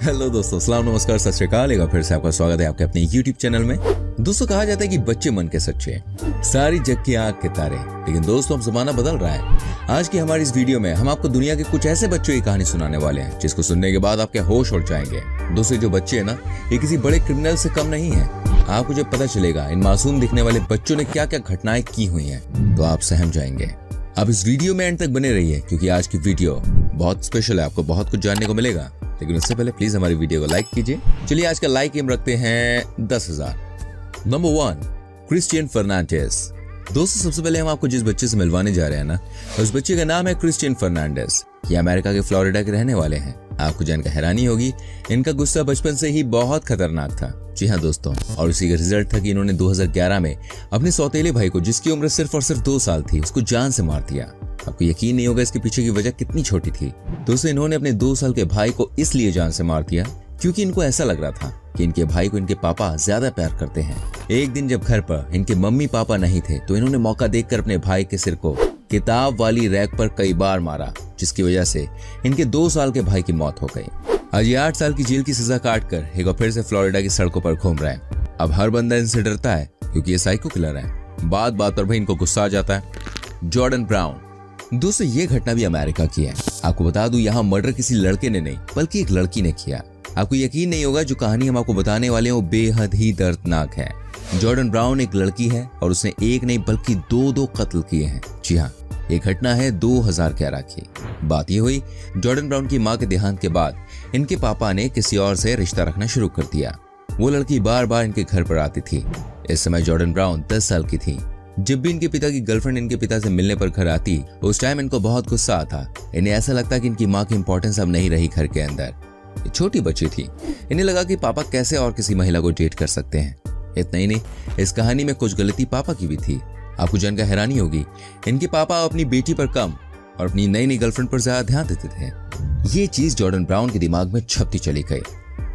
Hello दोस्तों, सलाम, नमस्कार, सत श्री अकाल। एक बार फिर से आपका स्वागत है आपके अपने YouTube चैनल में। दोस्तों, कहा जाता है कि बच्चे मन के सच्चे, सारी जग की आंख के तारे। लेकिन दोस्तों, अब जमाना बदल रहा है। आज की हमारी इस वीडियो में हम आपको दुनिया के कुछ ऐसे बच्चों की कहानी सुनाने वाले हैं जिसको सुनने के बाद आपके होश उड़ जाएंगे। दोस्तों, जो बच्चे है ना, ये किसी बड़े क्रिमिनल से कम नहीं है। आपको जब पता चलेगा इन मासूम दिखने वाले बच्चों ने क्या क्या घटनाएं की हुई हैं, तो आप सहम जाएंगे। अब इस वीडियो में एंड तक बने रहिए क्योंकि आज की वीडियो बहुत स्पेशल है। आपको बहुत कुछ जानने को मिलेगा, लेकिन उससे पहले प्लीज हमारी वीडियो को लाइक कीजिए। चलिए, आज का लाइक एम रखते हैं 10,000। Number 1, Christian Fernandes. दोस्तों, सबसे पहले हम आपको जिस बच्चे से मिलवाने जा रहे हैं ना, उस बच्चे का नाम है क्रिस्टियन फर्नांडिस। ये अमेरिका के फ्लोरिडा के रहने वाले हैं। आपको जानकर हैरानी होगी, इनका गुस्सा बचपन से ही बहुत खतरनाक था। जी हाँ दोस्तों, और इसी का रिजल्ट था कि इन्होंने 2011 में अपने सौतेले भाई को, जिसकी उम्र सिर्फ और सिर्फ 2 साल थी, उसको जान से मार दिया। आपको यकीन नहीं होगा इसके पीछे की वजह कितनी छोटी थी। दोस्तों, इन्होंने अपने 2 साल के भाई को इसलिए जान से मार दिया क्योंकि इनको ऐसा लग रहा था कि इनके भाई को इनके पापा ज्यादा प्यार करते हैं। एक दिन जब घर पर इनके मम्मी पापा नहीं थे, तो इन्होंने मौका देखकर अपने भाई के सिर को किताब वाली रैक पर कई बार मारा, जिसकी वजह से इनके 2 साल के भाई की मौत हो गई। आज ये 8 साल की जेल की सजा काट कर एक बार फिर से फ्लोरिडा की सड़कों पर घूम रहा है। अब हर बंदा इनसे डरता है क्योंकि ये साइको किलर है। बात बात पर भाई इनको गुस्सा आ जाता है। Jordan brown. दोस्तों, ये घटना भी अमेरिका की है। आपको बता दूं, यहाँ मर्डर किसी लड़के ने नहीं बल्कि एक लड़की ने किया। आपको यकीन नहीं होगा, जो कहानी हम आपको बताने वाले हैं वो बेहद ही दर्दनाक है। जॉर्डन ब्राउन एक लड़की है और उसने एक नहीं बल्कि 2 कत्ल किए हैं। जी हाँ, ये घटना है 2011 की। बात ये हुई, जॉर्डन ब्राउन की मां के देहांत के बाद इनके पापा ने किसी और से रिश्ता रखना शुरू कर दिया। वो लड़की बार बार इनके घर पर आती थी। इस समय जॉर्डन ब्राउन 10 साल की थी। जब भी इनके पिता की गर्लफ्रेंड इनके पिता से मिलने पर घर आती, उस टाइम इनको बहुत गुस्सा आता। इन्हें ऐसा लगता कि इनकी माँ की इंपॉर्टेंस अब नहीं रही घर के अंदर। ये छोटी बच्ची थी, इन्हें लगा कि पापा कैसे और किसी महिला को डेट कर सकते हैं। इतना ही नहीं, इस कहानी में कुछ गलती पापा की भी थी। आपको जानकर हैरानी होगी, इनके पापा अपनी बेटी पर कम और अपनी नई नई गर्लफ्रेंड पर ज्यादा ध्यान देते थे। ये चीज जॉर्डन ब्राउन के दिमाग में छपती चली गई।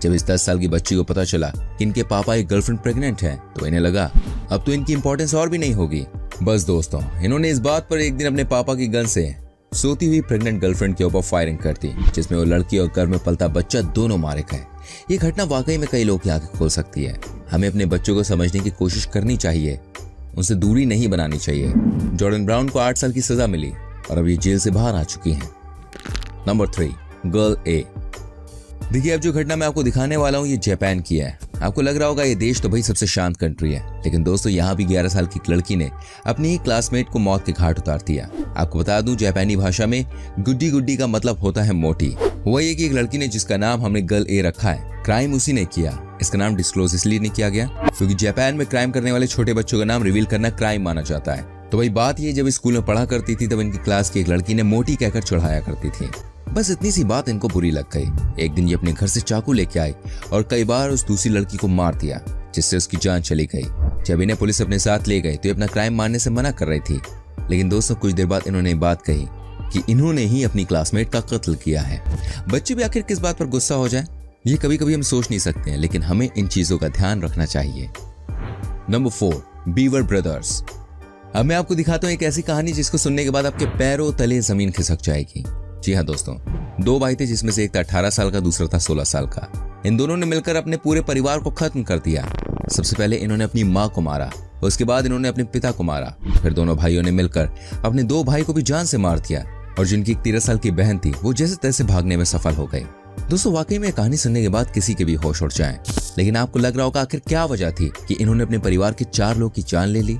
जब इस 10 साल की बच्ची को पता चला कि इनके पापा एक गर्लफ्रेंड प्रेग्नेंट है, तो इन्हें लगा अब तो इनकी इंपॉर्टेंस और भी नहीं होगी। बस दोस्तों, इन्होंने इस बात पर एक दिन अपने पापा की गन से सोती हुई प्रेग्नेंट गर्लफ्रेंड के ऊपर फायरिंग कर दी, जिसमें वो लड़की और घर में पलता बच्चा दोनों मारे गए। ये घटना वाकई में कई लोग की आंखें खोल सकती है। हमें अपने बच्चों को समझने की कोशिश करनी चाहिए, उनसे दूरी नहीं बनानी चाहिए। जॉर्डन ब्राउन को 8 साल की सजा मिली और अब ये जेल से बाहर आ चुकी हैं। नंबर 3, गर्ल ए। देखिए, अब जो घटना मैं आपको दिखाने वाला हूँ, ये जापान की है। आपको लग रहा होगा ये देश तो भाई सबसे शांत कंट्री है, लेकिन दोस्तों, यहाँ भी 11 साल की एक लड़की ने अपनी एक क्लासमेट को मौत के घाट उतार दिया। आपको बता दूं, जापानी भाषा में गुड्डी गुड्डी का मतलब होता है मोटी। हुआ ये कि एक लड़की ने, जिसका नाम हमने गर्ल ए रखा है, क्राइम उसी ने किया। इसका नाम डिस्क्लोज इसलिए नहीं किया गया क्योंकि जापान में क्राइम करने वाले छोटे बच्चों का नाम रिवील करना क्राइम माना जाता है। तो भाई बात ये, जब स्कूल में पढ़ा करती थी तब इनकी क्लास की एक लड़की ने मोटी कहकर चढ़ाया करती थी। बस इतनी सी बात इनको बुरी लग गई। एक दिन ये अपने घर से चाकू लेके आई और कई बार उस दूसरी लड़की को मार दिया, जिससे उसकी जान चली गई। जब इन्हें पुलिस अपने साथ ले गई तो ये अपना क्राइम मानने से मना कर रही थी, लेकिन दोस्तों, कुछ देर बाद इन्होंने बात कही कि इन्होंने ही अपनी क्लासमेट का कत्ल किया है। बच्चे भी आखिर किस बात पर गुस्सा हो जाए, ये कभी कभी हम सोच नहीं सकते हैं, लेकिन हमें इन चीजों का ध्यान रखना चाहिए। Number 4, beaver brothers. अब मैं आपको दिखाता हूँ एक ऐसी कहानी जिसको सुनने के बाद आपके पैरों तले जमीन खिसक जाएगी। जी हाँ दोस्तों, 2 भाई थे, जिसमें से एक था 18 साल का, दूसरा था 16 साल का। इन दोनों ने मिलकर अपने पूरे परिवार को खत्म कर दिया। सबसे पहले इन्होंने अपनी माँ को मारा, उसके बाद इन्होंने अपने पिता को मारा, फिर दोनों भाइयों ने मिलकर अपने 2 भाई को भी जान से मार दिया, और जिनकी 13 साल की बहन थी, वो जैसे तैसे भागने में सफल हो गई। दोस्तों, वाकई में कहानी सुनने के बाद किसी के भी होश उड़ जाए, लेकिन आपको लग रहा होगा आखिर क्या वजह थी कि इन्होंने अपने परिवार के 4 लोग की जान ले ली।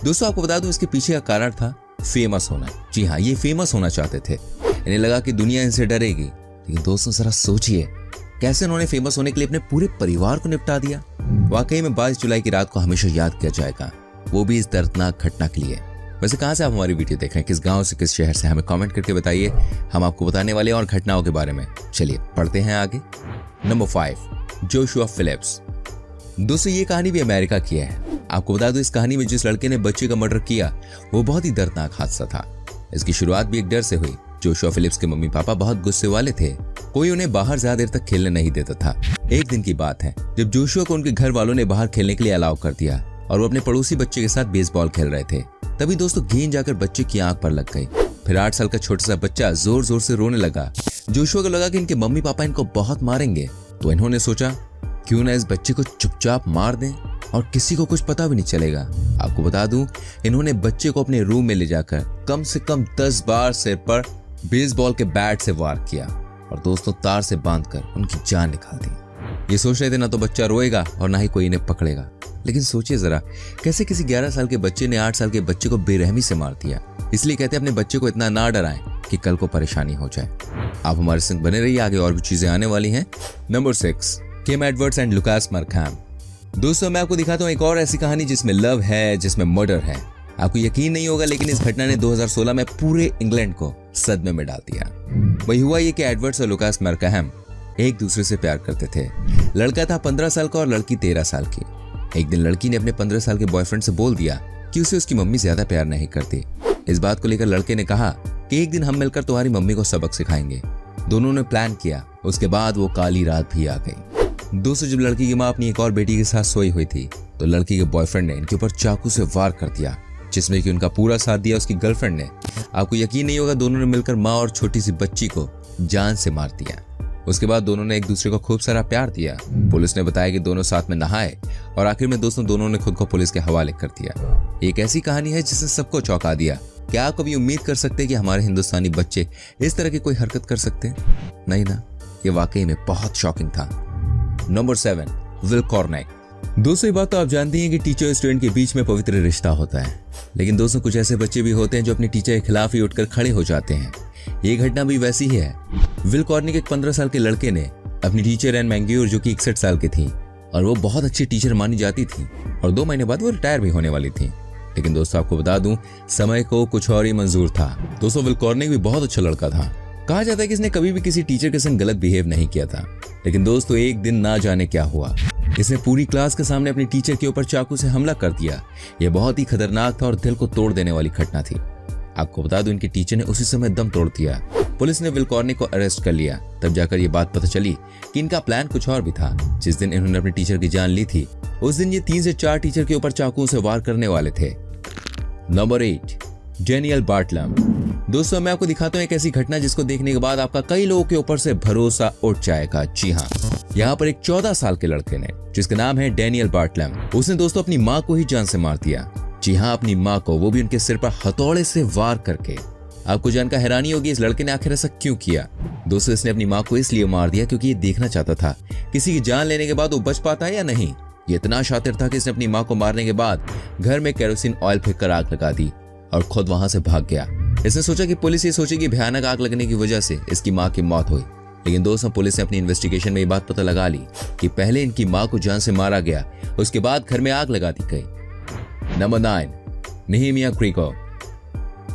दोस्तों, आपको बता दूं, इसके पीछे का कारण था फेमस होना। जी हाँ, ये फेमस होना चाहते थे। इन्हें लगा कि दुनिया इनसे डरेगी, लेकिन दोस्तों जरा सोचिए कैसे उन्होंने फेमस होने के लिए अपने पूरे परिवार को निपटा दिया। वाकई में 22 जुलाई की रात को हमेशा याद किया जाएगा, वो भी इस दर्दनाक घटना के लिए। वैसे कहाँ से आप हमारी वीडियो देख रहे हैं, किस गांव से, किस शहर से, हमें कमेंट करके बताइए। हम आपको बताने वाले और घटनाओं के बारे में। चलिए पढ़ते हैं आगे। Number 5, Joshua Phillips. दोस्तों, ये कहानी भी अमेरिका की है। आपको बता दो, इस कहानी में जिस लड़के ने बच्चे का मर्डर किया, वो बहुत ही दर्दनाक हादसा था। इसकी शुरुआत भी एक डर से हुई। जोशुआ फिलिप्स के मम्मी पापा बहुत गुस्से वाले थे। कोई उन्हें बाहर ज्यादा देर तक खेलने नहीं देता था। एक दिन की बात है जब जोशुआ को उनके घर वालों ने बाहर खेलने के लिए अलाउ कर दिया और वो अपने पड़ोसी बच्चे के साथ बेसबॉल खेल रहे थे। तभी दोस्तों गेंद जाकर बच्चे की आंख पर लग गई। फिर 8 साल का छोटा सा बच्चा जोर जोर से रोने लगा। जोशुआ को लगा कि इनके मम्मी पापा इनको बहुत मारेंगे, तो इन्होंने सोचा क्यों ना इस बच्चे को चुपचाप मार दें और किसी को कुछ पता भी नहीं चलेगा। आपको बता दूं, इन्होंने बच्चे को अपने रूम में ले जाकर कम से कम 10 बार सिर पर बेसबॉल के बैट से वार किया और दोस्तों तार से बांधकर उनकी जान निकाल दी। ये सोच रहे थे ना तो बच्चा रोएगा और ना ही कोई इन्हें पकड़ेगा, लेकिन सोचिए जरा कैसे किसी 11 साल के बच्चे ने 8 साल के बच्चे को बेरहमी से मार दिया। इसलिए कहते हैं अपने बच्चे को इतना ना डराएं कि कल को परेशानी हो जाए। आप हमारे संग बने रहिए, आगे और भी चीजें आने वाली हैं। Number 6, Kim Edwards and Lucas Markham. दोस्तों मैं आपको दिखाता हूँ एक और ऐसी कहानी जिसमें लव है, जिसमें मर्डर है। आपको यकीन नहीं होगा लेकिन इस घटना ने 2016 में पूरे इंग्लैंड को सदमे में डाल दिया। वही हुआ ये कि एडवर्ड्स और लुकास मार्कहैम एक दूसरे से प्यार करते थे। लड़का था 15 साल का और लड़की 13 साल की। एक दिन लड़की ने अपने 15 साल के बॉयफ्रेंड से बोल दिया कि उसे उसकी मम्मी ज्यादा प्यार नहीं करती। इस बात को लेकर लड़के ने कहा कि एक दिन हम मिलकर तुम्हारी मम्मी को सबक सिखाएंगे। दोनों ने प्लान किया। उसके बाद वो काली रात भी आ गई। दोस्तों जब लड़की की माँ अपनी एक और बेटी के साथ सोई हुई थी तो लड़की के बॉयफ्रेंड ने इनके ऊपर चाकू से वार कर दिया, जिसमें कि उनका पूरा साथ दिया उसकी गर्लफ्रेंड ने। आपको यकीन नहीं होगा, दोनों ने मिलकर माँ और छोटी सी बच्ची को जान से मार दिया। उसके बाद दोनों ने एक दूसरे को खूब सारा प्यार दिया। पुलिस ने बताया कि दोनों साथ में नहाए और आखिर में दोनों ने खुद को पुलिस के हवाले कर दिया। एक ऐसी कहानी है जिसने सबको चौंका दिया। क्या आप कभी उम्मीद कर सकते हैं कि हमारे हिंदुस्तानी बच्चे इस तरह की कोई हरकत कर सकते हैं? नहीं ना, ये वाकई में बहुत शॉकिंग था। Number 7, Will Cornick. दोस्तों ये बात तो आप जानते हैं कि टीचर स्टूडेंट के बीच में पवित्र रिश्ता होता है, लेकिन दोस्तों कुछ ऐसे बच्चे भी होते हैं जो अपने टीचर के खिलाफ ही उठकर खड़े हो जाते हैं। ये घटना भी वैसी ही है। विल कॉर्नेक एक 15 साल के लड़के ने अपनी टीचर एन मैंग्यूर जो कि 61 साल की थी और वो बहुत अच्छी टीचर मानी जाती थी और 2 महीने बाद वो रिटायर भी होने वाली थी। लेकिन दोस्तों आपको बता दूं, समय को कुछ और ही मंजूर था। दोस्तों विल कॉर्नेक भी बहुत अच्छा लड़का था। कहा जाता है कि इसने कभी भी किसी टीचर के संग गलत बिहेव नहीं किया था, लेकिन दोस्तों एक दिन ना जाने क्या हुआ, इसने पूरी क्लास के सामने अपनी टीचर के ऊपर चाकू से हमला कर दिया। यह बहुत ही खतरनाक था और दिल को तोड़ देने वाली घटना थी। आपको बता दूं, इनकी टीचर ने उसी समय दम तोड़ दिया। पुलिस ने विल कॉर्नेक को अरेस्ट कर लिया। तब जाकर ये बात पता चली कि इनका प्लान कुछ और भी था। जिस दिन इन्होंने अपनी टीचर की जान ली थी उस दिन ये 3 से 4 टीचर के ऊपर चाकू से वार करने वाले थे। Number 8, Daniel Bartlam. दोस्तों मैं आपको दिखाता हूँ एक ऐसी घटना जिसको देखने के बाद आपका कई लोगों के ऊपर से भरोसा उठ जाएगा। जी हाँ, यहाँ पर एक 14 साल के लड़के ने, जिसका नाम है डेनियल बार्टलम, उसने दोस्तों अपनी माँ को ही जान से मार दिया। जी हाँ, अपनी माँ को, वो भी उनके सिर पर हथौड़े से वार करके। आपको जानकर हैरानी होगी इस लड़के ने आखिर ऐसा क्यों किया। दोस्तों इसने अपनी माँ को इसलिए मार दिया क्योंकि ये देखना चाहता था किसी की जान लेने के बाद वो बच पाता है या नहीं। ये इतना शातिर था कि इसने अपनी माँ को मारने के बाद घर में केरोसिन ऑयल फेंककर आग लगा दी और खुद वहां से भाग गया। इसने सोचा कि पुलिस ये सोचेगी भयानक आग लगने की वजह से इसकी माँ की मौत हुई। लेकिन दोस्तों पुलिस ने अपनी इन्वेस्टिगेशन में ये बात पता लगा ली कि पहले इनकी माँ को जान से मारा गया, उसके बाद घर में आग लगा दी गई। नंबर 9, नेहेमिया क्रीको।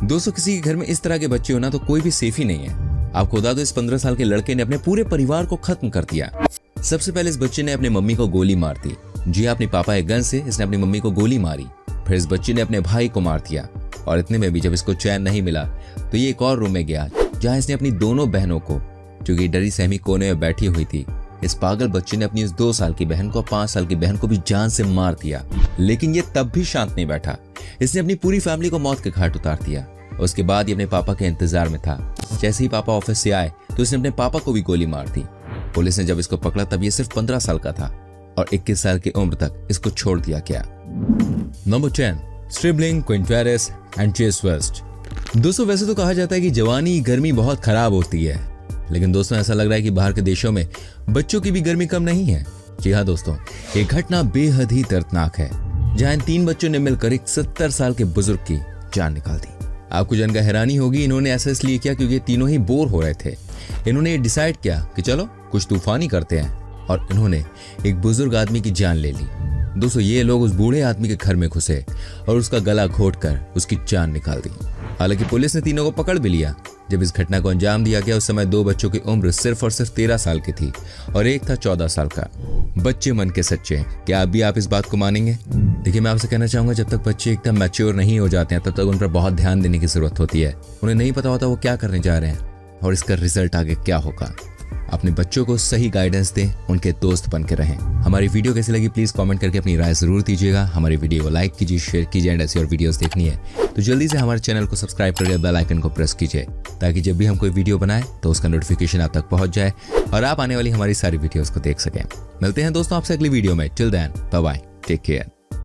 दोस्तों किसी के घर में इस तरह के बच्चे होना तो कोई भी सेफ ही नहीं है। आपको बता दो, इस 15 साल के लड़के ने अपने पूरे परिवार को खत्म कर दिया। सबसे पहले इस बच्चे ने अपनी मम्मी को गोली मार दी। जी अपने पापा के गन से इसने अपनी मम्मी को गोली मारी। फिर इस बच्चे ने अपने भाई को मार दिया और इतने में भी जब इसको चैन नहीं मिला तो ये एक और रूम में गया जहां इसने अपनी दोनों बहनों को, जो कि डरी सहमी कोने में बैठी हुई थी, इस पागल बच्चे ने अपनी इस 2 साल की बहन को, 5 साल की बहन को भी जान से मार दिया। लेकिन ये तब भी शांत नहीं बैठा। इसने अपनी पूरी फैमिली को मौत के घाट उतार दिया। उसके बाद ये अपने पापा के इंतजार में था। जैसे ही पापा ऑफिस से आए तो इसने अपने पापा को भी गोली मार दी। पुलिस ने जब इसको पकड़ा तब ये सिर्फ 15 साल का था और 21 साल की उम्र तक इसको छोड़ दिया गया। Number 10, Stribling, Quintavaris and Chase West. दोस्तों वैसे तो कहा जाता है कि जवानी गर्मी बहुत खराब होती है, लेकिन दोस्तों ऐसा लग रहा है कि बाहर के देशों में बच्चों की भी गर्मी कम नहीं है। जी हाँ दोस्तों, ये घटना बेहद ही दर्दनाक है जहां इन 3 बच्चों ने मिलकर एक 70 साल के बुजुर्ग की जान निकाल दी। आपको जानकर हैरानी होगी, इन्होंने ऐसा इसलिए किया क्योंकि तीनों ही बोर हो रहे थे। इन्होंने ये डिसाइड किया कि चलो कुछ तूफानी करते हैं और इन्होंने एक बुजुर्ग आदमी की जान ले ली। दोस्तों ये लोग उस बूढ़े आदमी के घर में घुसे और उसका गला घोंटकर उसकी जान निकाल दी। हालांकि पुलिस ने तीनों को पकड़ भी लिया। जब इस घटना को अंजाम दिया गया उस समय 2 बच्चों की उम्र सिर्फ और सिर्फ 13 साल की थी और एक था 14 साल का। बच्चे मन के सच्चे। क्या अभी आप इस बात को मानेंगे? देखिए मैं आपसे कहना चाहूंगा, जब तक बच्चे एकदम मैच्योर नहीं हो जाते हैं तब तक उन पर बहुत ध्यान देने की जरूरत होती है। उन्हें नहीं पता होता वो क्या करने जा रहे हैं और इसका रिजल्ट आगे क्या होगा। अपने बच्चों को सही गाइडेंस दें, उनके दोस्त बन के रहें। हमारी वीडियो कैसी लगी प्लीज कमेंट करके अपनी राय जरूर दीजिएगा। हमारी वीडियो को लाइक कीजिए, शेयर कीजिए एंड ऐसी और वीडियोस देखनी है तो जल्दी से हमारे चैनल को सब्सक्राइब करके बेल आइकन को प्रेस कीजिए, ताकि जब भी हम कोई वीडियो बनाए तो उसका नोटिफिकेशन आप तक पहुंच जाए और आप आने वाली हमारी सारी वीडियोस को देख सकें। मिलते हैं दोस्तों आपसे अगली वीडियो में। Till then bye bye, take care.